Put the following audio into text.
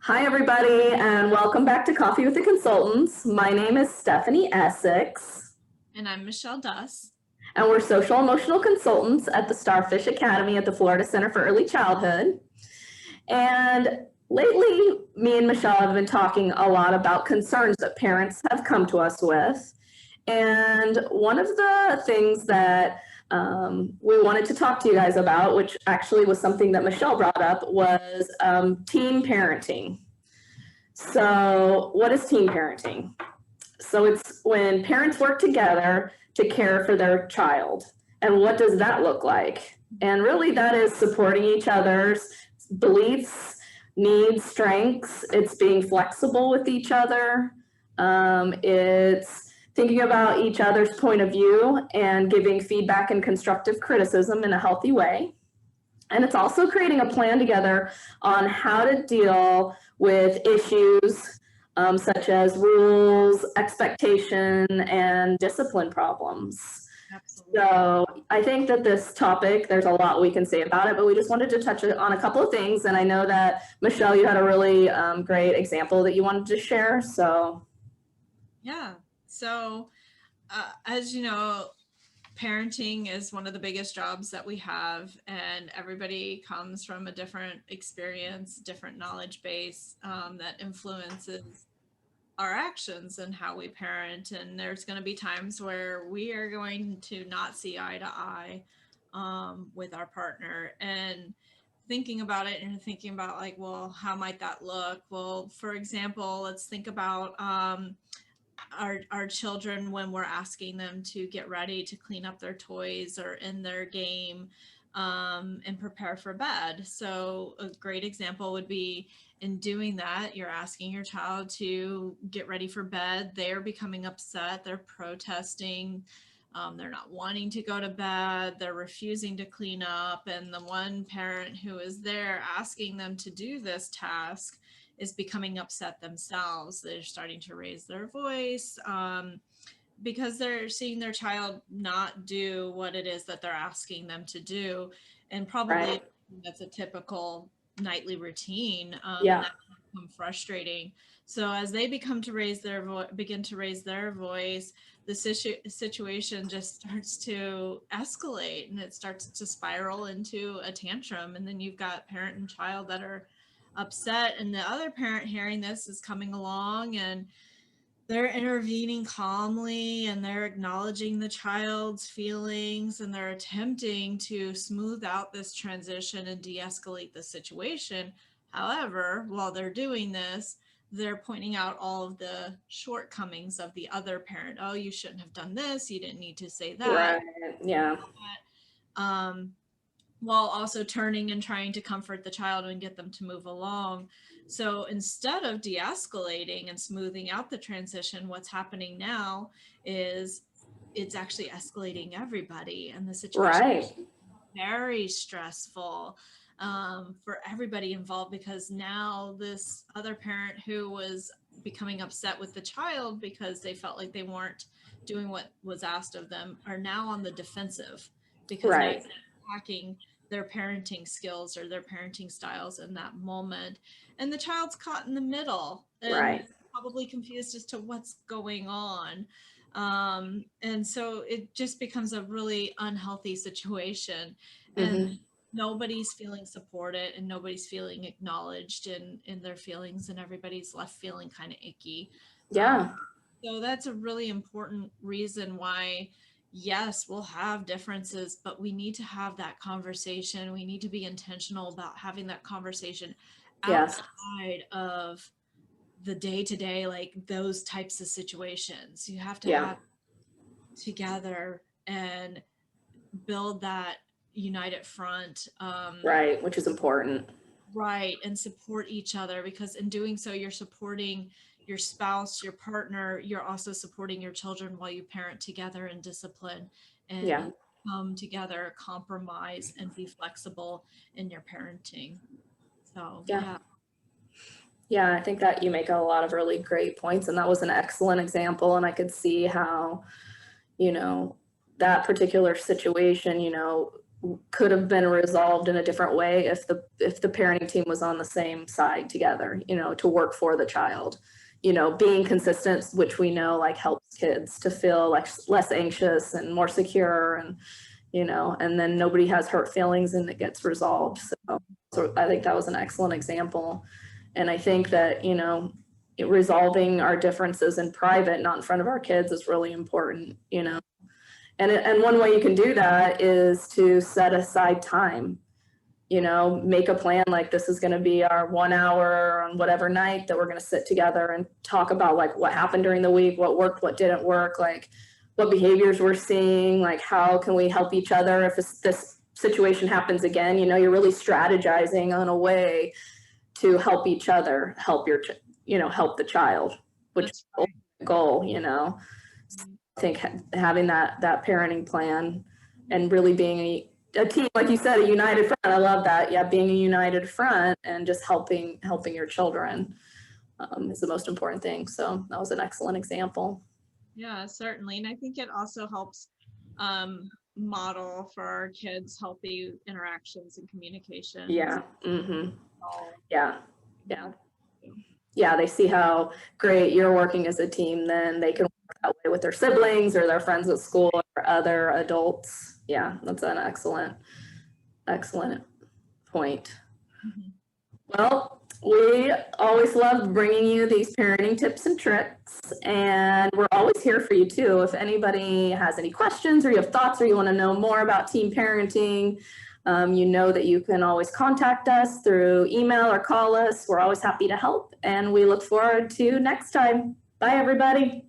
Hi, everybody, and welcome back to Coffee with the Consultants. My name is Stephanie Essex. And I'm Michelle Duss. And we're social emotional consultants at the Starfish Academy at the Florida Center for Early Childhood. And lately, me and Michelle have been talking a lot about concerns that parents have come to us with. And one of the things that we wanted to talk to you guys about, which actually was something that Michelle brought up, was teen parenting. So, what is teen parenting? So, it's when parents work together to care for their child. And what does that look like? And really, that is supporting each other's beliefs, needs, strengths. It's being flexible with each other. It's thinking about each other's point of view and giving feedback and constructive criticism in a healthy way. And it's also creating a plan together on how to deal with issues such as rules, expectation, and discipline problems. Absolutely. So I think that this topic, there's a lot we can say about it, but we just wanted to touch on a couple of things. And I know that, Michelle, you had a really great example that you wanted to share. So Yeah. So, as you know, parenting is one of the biggest jobs that we have, and everybody comes from a different experience, different knowledge base that influences our actions and how we parent. And there's going to be times where we are going to not see eye to eye with our partner. And thinking about it and thinking about, like, well, how might that look? Well, for example, let's think about our children when we're asking them to get ready to clean up their toys or in their game and prepare for bed. So a great example would be, in doing that, you're asking your child to get ready for bed. They're becoming upset. They're protesting. They're not wanting to go to bed. They're refusing to clean up. And the one parent who is there asking them to do this task is becoming upset themselves. They're starting to raise their voice because they're seeing their child not do what it is that they're asking them to do. And probably right. that's a typical nightly routine. Yeah. And that can become frustrating. So as they begin to raise their voice, the situation just starts to escalate and it starts to spiral into a tantrum. And then you've got parent and child that are upset, and the other parent hearing this is coming along and they're intervening calmly and they're acknowledging the child's feelings and they're attempting to smooth out this transition and de-escalate the situation. However, while they're doing this, they're pointing out all of the shortcomings of the other parent. Oh, you shouldn't have done this. You didn't need to say that. Right. Yeah. While also turning and trying to comfort the child and get them to move along. So instead of de-escalating and smoothing out the transition, what's happening now is it's actually escalating everybody, and the situation Right. is very stressful for everybody involved, because now this other parent who was becoming upset with the child because they felt like they weren't doing what was asked of them are now on the defensive, because now Right. it's attacking their parenting skills or their parenting styles in that moment. And the child's caught in the middle and Right. probably confused as to what's going on. And so it just becomes a really unhealthy situation. And Mm-hmm. nobody's feeling supported and nobody's feeling acknowledged in their feelings, and everybody's left feeling kind of icky. Um, Yeah. so that's a really important reason why, yes, we'll have differences, but we need to have that conversation. We need to be intentional about having that conversation Yeah. outside of the day to day, like those types of situations. You have to Yeah. have together and build that united front. Right. Which is important. Right, and support each other, because in doing so, you're supporting your spouse, your partner, you're also supporting your children while you parent together in discipline Yeah. and come together, compromise, and be flexible in your parenting. So, Yeah. yeah. Yeah. I think that you make a lot of really great points, and that was an excellent example. And I could see how, you know, that particular situation, could have been resolved in a different way if the parenting team was on the same side together, you know, to work for the child. You know, being consistent, which we know like helps kids to feel like less anxious and more secure, and you know, and then nobody has hurt feelings and it gets resolved. So I think that was an excellent example. And I think that, you know, resolving our differences in private, not in front of our kids, is really important, you know. And one way you can do that is to set aside time, you know, make a plan, like this is going to be our 1 hour on whatever night that we're going to sit together and talk about like what happened during the week, what worked, what didn't work, like what behaviors we're seeing, like how can we help each other if this situation happens again. You know, you're really strategizing on a way to help each other, help help the child, which is the ultimate goal, you know. So I think having that parenting plan and really being a team, like you said, a united front. I love that. Yeah, being a united front and just helping your children is the most important thing. So that was an excellent example. Yeah, certainly. And I think it also helps model for our kids healthy interactions and communication. Yeah. Yeah. Yeah, they see how great you're working as a team, then they can work that way with their siblings or their friends at school or other adults. Yeah, that's an excellent point. Well, we always love bringing you these parenting tips and tricks, and we're always here for you too. If anybody has any questions or you have thoughts or you want to know more about teen parenting, you know that you can always contact us through email or call us. We're always happy to help, and we look forward to next time. Bye, everybody.